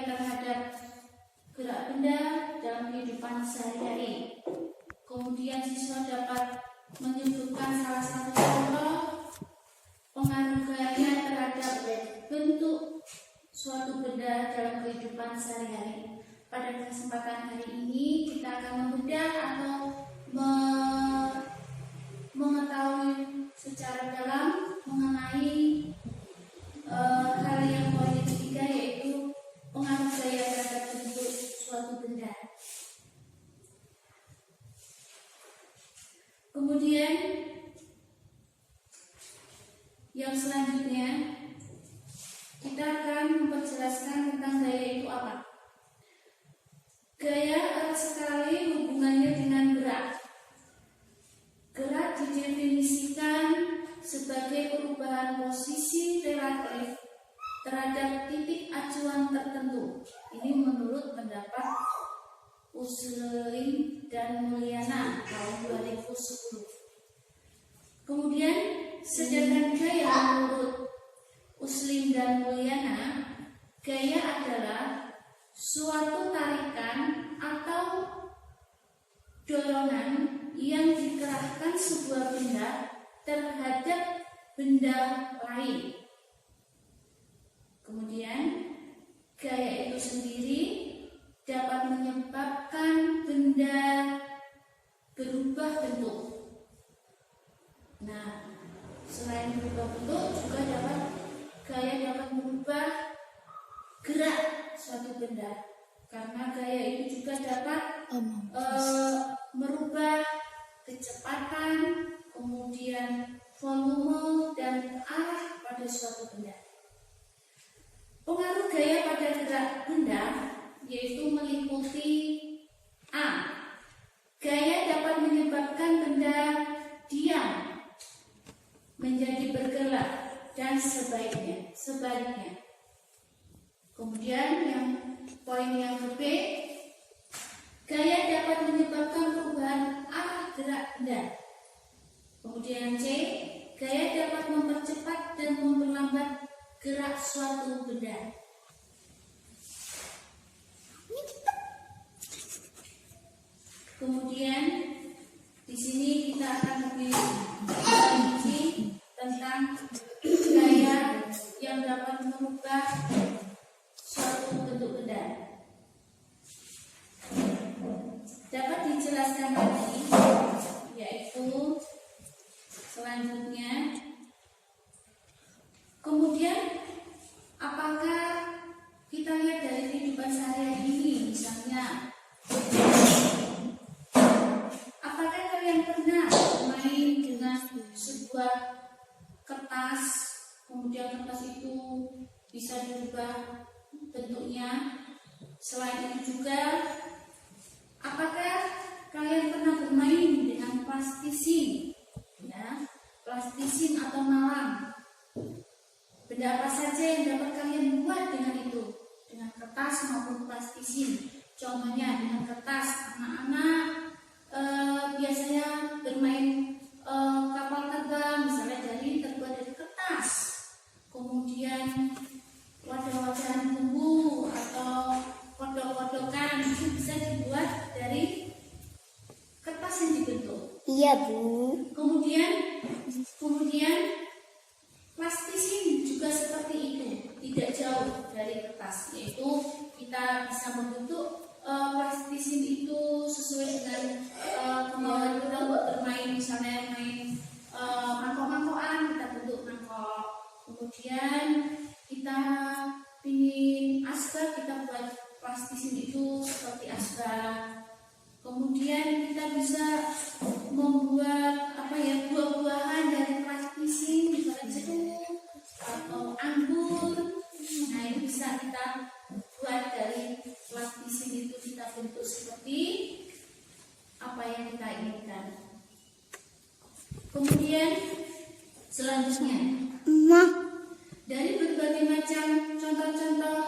terhadap gerak benda dalam kehidupan sehari-hari. Kemudian siswa dapat menyebutkan salah satu contoh pengaruh gaya terhadap bentuk suatu benda dalam kehidupan sehari-hari. Pada kesempatan hari ini kita akan membedah atau mengetahui secara dalam mengenai hal yang poin ketiga, yaitu pengaruh gaya terhadap bentuk suatu benda. Kemudian yang selanjutnya kita akan memperjelaskan tentang gaya itu apa. Gaya erat sekali hubungannya dengan gerak. Gerak didefinisikan sebagai perubahan posisi relatif terhadap titik acuan tertentu. Ini menurut pendapat Uslim dan Mulyana tahun 2010. Kemudian sedangkan gaya menurut Uslim dan Mulyana, gaya adalah suatu tarikan atau dorongan yang dikerahkan sebuah benda terhadap benda lain. Kemudian gaya itu sendiri dapat menyebabkan benda berubah bentuk. Nah, selain berubah bentuk, juga gaya dapat merubah gerak suatu benda, karena gaya itu juga dapat merubah kecepatan, kemudian volume dan arah pada suatu benda. Pengaruh gaya pada gerak benda yaitu meliputi A. Gaya dapat menyebabkan benda diam menjadi bergerak dan sebaliknya. Kemudian yang poin yang B, gaya dapat menyebabkan perubahan arah gerak benda. Kemudian C, gaya dapat mempercepat dan memperlambat gerak suatu benda. Kemudian di sini kita akan lebih merinci tentang gaya yang dapat mengubah suatu bentuk benda. Dapat dijelaskan lagi, yaitu selanjutnya. Kemudian apakah kita lihat dari kehidupan sehari-hari ini, misalnya apakah kalian pernah main dengan sebuah kertas, kemudian kertas itu bisa dirubah bentuknya? Selain itu juga, apakah kalian pernah bermain dengan plastisin, ya, plastisin atau malam? Benda apa saja yang dapat kalian buat dengan itu, dengan kertas maupun plastisin? Contohnya dengan kertas, anak-anak biasanya bermain kapal terbang, misalnya terbuat dari kertas. Kemudian wadah-wadahan bumbu atau kodok-kodokan itu bisa dibuat dari kertas yang dibentuk. Iya, Bu. Kemudian plastisin juga seperti itu, tidak jauh dari kertas, yaitu kita bisa membentuk plastisin itu sesuai dengan kemauan kita untuk bermain, misalnya main mangkok-mangkokan, kita bentuk mangkok. Kemudian kita ingin asbak, kita buat plastisin itu seperti asbak. Kemudian kita bisa membuat buah-buahan dari plastisin, misalnya jeruk atau anggur. Nah, ini bisa kita buat dari plastisin itu, kita bentuk seperti apa yang kita inginkan. Kemudian selanjutnya, dari berbagai macam contoh-contoh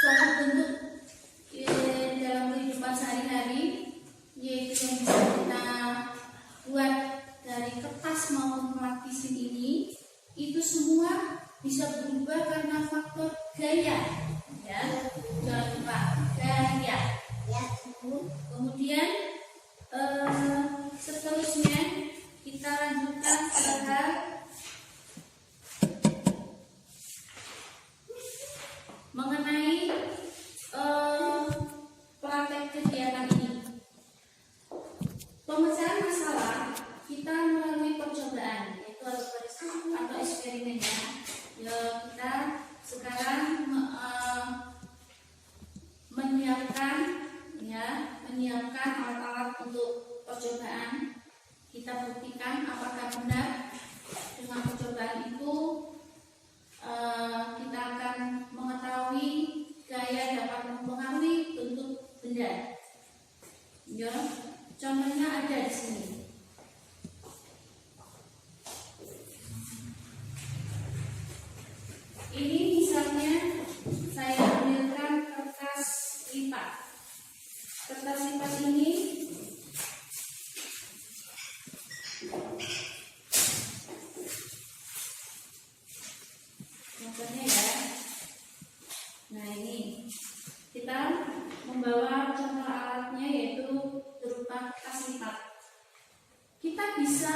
suatu bentuk dalam kehidupan sehari-hari, yaitu yang bisa kita buat dari kertas maupun plastisin ini, itu semua bisa berubah karena faktor gaya, ya, jangan lupa gaya. Kemudian seterusnya kita lanjutkan pada mengenai praktek kegiatan ini. Pemecahan masalah kita melalui percobaan, yaitu atau eksperimen, ya. Kita sekarang menyiapkan alat-alat untuk percobaan. Kita buktikan apakah benar dengan percobaan itu kita akan mengetahui gaya dapat mempengaruhi bentuk benda. Ya, contohnya ada di sini. Ini misalnya saya ambilkan kertas lipat. Kertas lipat ini contohnya, ya. Nah, ini kita membawa contoh alatnya, yaitu berupa kertas lipat. Kita bisa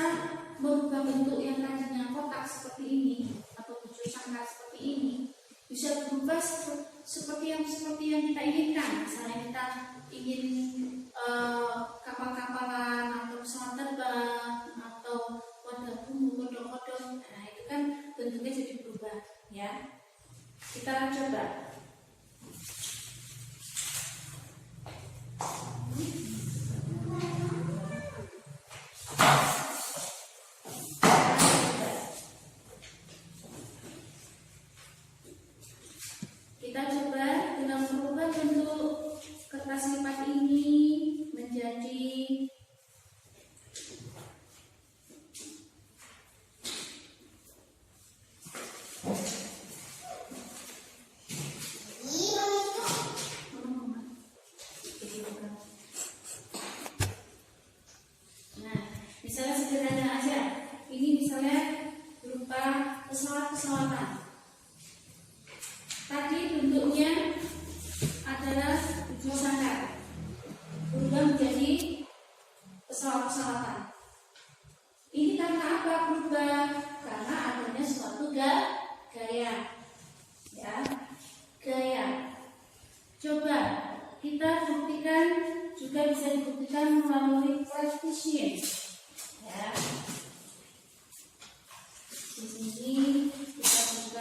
merubah bentuk yang tadinya kotak seperti ini atau tujuh sangka seperti ini, bisa berubah seperti yang kita inginkan. Misalnya kita ingin kapal-kapalan atau pesawat terbang atau wadah bumbu, kodok-kodok. Nah, itu kan bentuknya jadi berubah, ya. Kita coba. Kita coba dengan merubah bentuk kertas lipat ini menjadi misalnya sederhana aja. Ini misalnya berupa pesawat-pesawatan. Tadi bentuknya adalah tujuh sangkar, berubah menjadi pesawat-pesawatan. Ini karena apa berubah? Karena adanya suatu gaya, ya, gaya. Coba kita buktikan, juga bisa dibuktikan melalui precision, ya. Di sini kita buka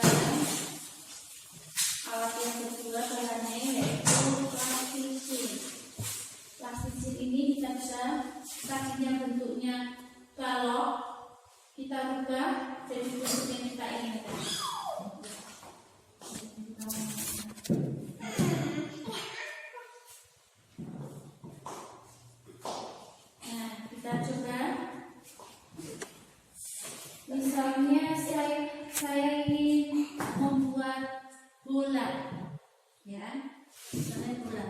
alat yang kedua, bahannya yaitu plastisin. Plastisin ini kita bisa, tadinya bentuknya balok, kita rubah jadi bentuk yang kita inginkan. Nah, kita coba. Misalnya saya ingin membuat bola, ya, misalnya bola.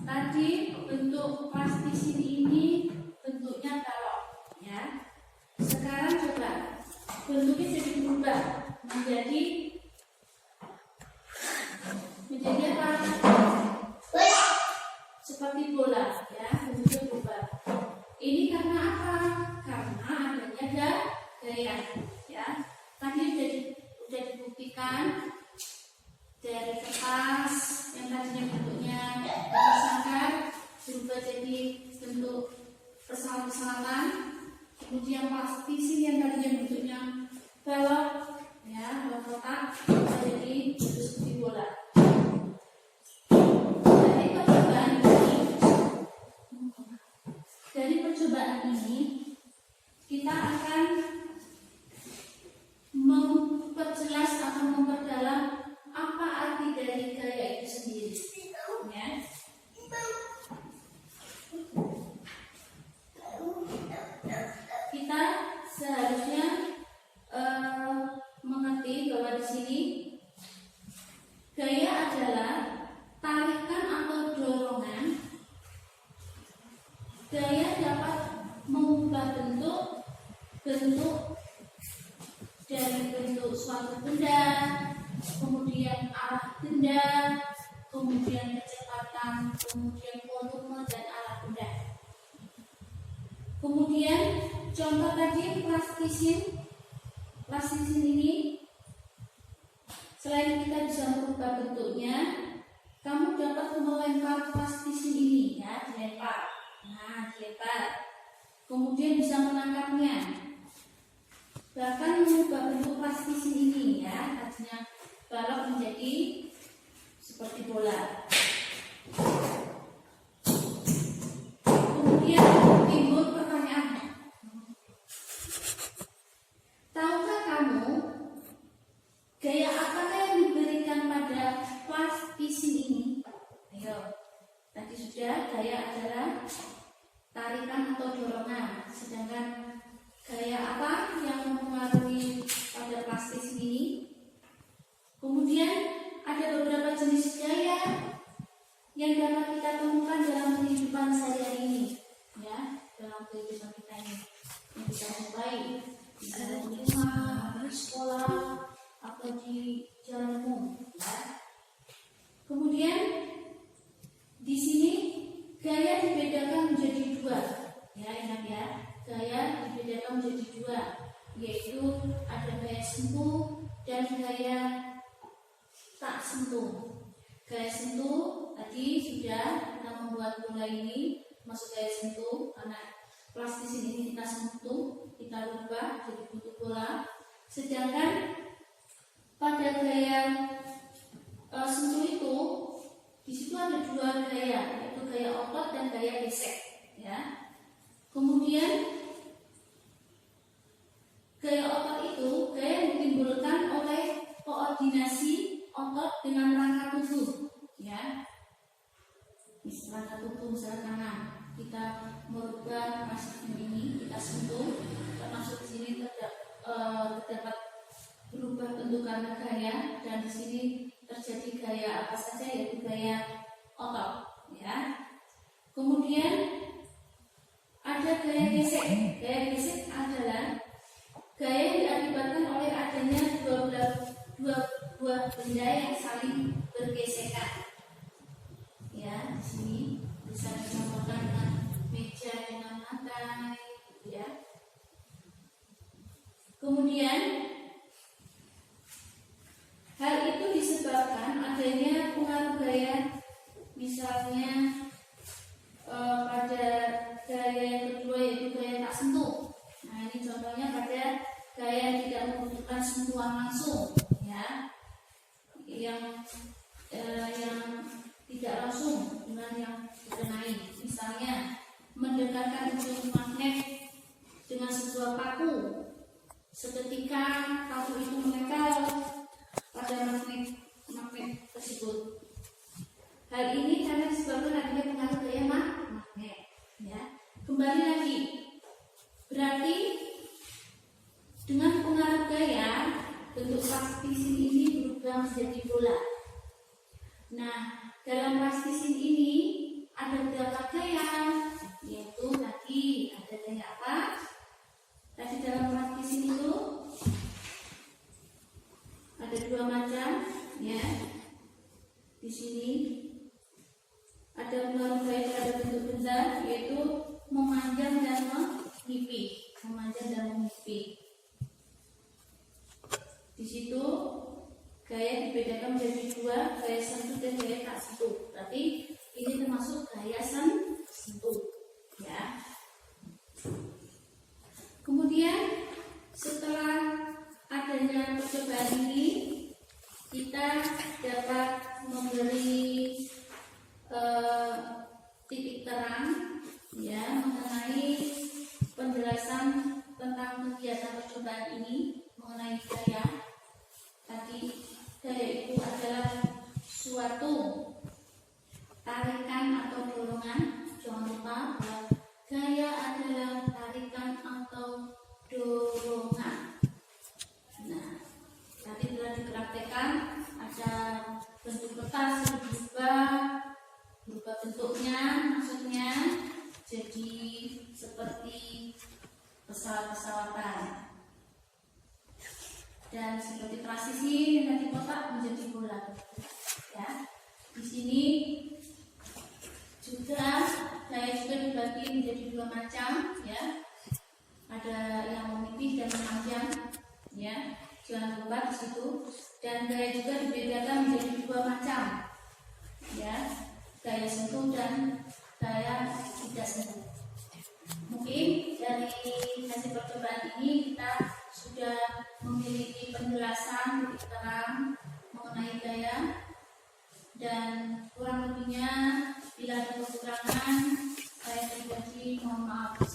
Tadi bentuk plastisin ini bentuknya balok, ya. Sekarang coba bentuknya jadi berubah menjadi apa? Seperti bola, ya, bentuknya berubah. Ini karena apa? Karena adanya gaya, ya. Tadi sudah dibuktikan dari kertas yang tadinya bentuknya sangkar berubah jadi bentuk pesawat-pesawatan. Kemudian plastisin yang tadinya bentuknya balok, ya, kotak, berubah jadi bentuk seperti bola. Dari percobaan ini kita akan memperjelas atau memperdalam apa arti dari gaya itu sendiri, ya. Kita seharusnya mengerti bahwa di sini dari bentuk suatu benda, kemudian arah benda, kemudian kecepatan, kemudian volume dan arah benda. Kemudian contoh tadi plastisin ini, selain kita bisa merubah bentuknya, kamu dapat melempar plastisin ini, ya, dilempar. Nah, dilempar. Kemudian bisa menangkapnya. Bahkan mengubah bentuk plastisin ini, ya, tadinya balok menjadi seperti bola. Kemudian timbul pertanyaan, tahukah kamu gaya apakah yang diberikan pada plastisin ini? Ayo, tadi sudah, gaya adalah tarikan atau dorongan. Sedangkan gaya apa yang mempengaruhi pada plastisin ini? Kemudian ada beberapa jenis gaya yang dapat kita temukan dalam kehidupan sehari-hari ini, ya, dalam kehidupan kita ini yang bisa jumpai di dalam rumah, di sekolah, atau di jalan umum, ya. Kemudian di sini gaya dibedakan menjadi dua, ya, ingat ya, gaya dibedakan menjadi dua, yaitu ada gaya sentuh dan gaya tak sentuh. Gaya sentuh tadi sudah kita membuat bola ini masuk gaya sentuh, karena plastisin ini kita sentuh, kita rubah jadi bentuk bola. Sedangkan pada gaya sentuh itu, di situ ada dua gaya, yaitu gaya otot dan gaya gesek, ya. Kemudian gaya otot itu gaya yang ditimbulkan oleh koordinasi otot dengan rangka tubuh, ya. Rangka tubuh, misalnya tangan, kita merubah plastisin ini, kita sentuh, termasuk di sini terdapat berubah bentuk karena gaya, dan di sini terjadi gaya apa saja, yaitu gaya otot, ya. Kemudian ada gaya gesek. Gaya gesek adalah gaya yang diakibatkan oleh adanya dua buah benda yang saling bergesekan, ya. Di sini bisa dicontohkan dengan meja dengan lantai, ya. Kemudian hal itu disebabkan adanya pengaruh gaya, misalnya pada gaya yang kedua, yaitu gaya tak sentuh. Nah, ini contohnya pada gaya yang tidak membutuhkan sentuhan langsung, ya, yang tidak langsung dengan yang dikenai. Misalnya mendekatkan ujung magnet dengan sebuah paku, seketika paku itu menempel pada magnet tersebut. Hal ini karena disebabkan adanya pengaruh gaya magnet, ya. Kembali lagi, berarti dengan pengaruh gaya bentuk plastisin ini berubah menjadi bola. Nah, dalam plastisin ini ada beberapa gaya, yaitu tadi ada gaya apa? Tadi dalam plastisin itu ada dua macam, ya. Di sini ada pengaruh gaya terhadap bentuk benda, yaitu memanjang dan menipis. Memanjang dan menipis. Di situ gaya dibedakan menjadi dua, gaya sentuh dan gaya tak sentuh. Berarti ini termasuk gaya sentuh, ya. Kemudian setelah adanya percobaan ini, kita dapat memberi titik terang, ya, mengenai penjelasan tentang kegiatan percobaan ini mengenai gaya. Tadi gaya itu adalah suatu tarikan atau dorongan. Jangan lupa bahwa gaya adalah tarikan atau dorongan. Nah, tadi telah dipraktekkan, ada bentuk kertas yang berubah bentuknya, maksudnya jadi seperti pesawat-pesawatan. dan seperti transisi dari kotak menjadi bola. Ya, di sini juga gaya juga dibagi menjadi dua macam, ya. Ada yang memipih dan memanjang, ya. Jangan lupa di situ. Dan gaya juga dibedakan menjadi dua macam, ya. Gaya sentuh dan gaya tidak sentuh. Mungkin dari hasil percobaan ini kita sudah memiliki penjelasan lebih terang mengenai gaya, dan kurang lebihnya bila ada kekurangan saya pribadi mohon maaf.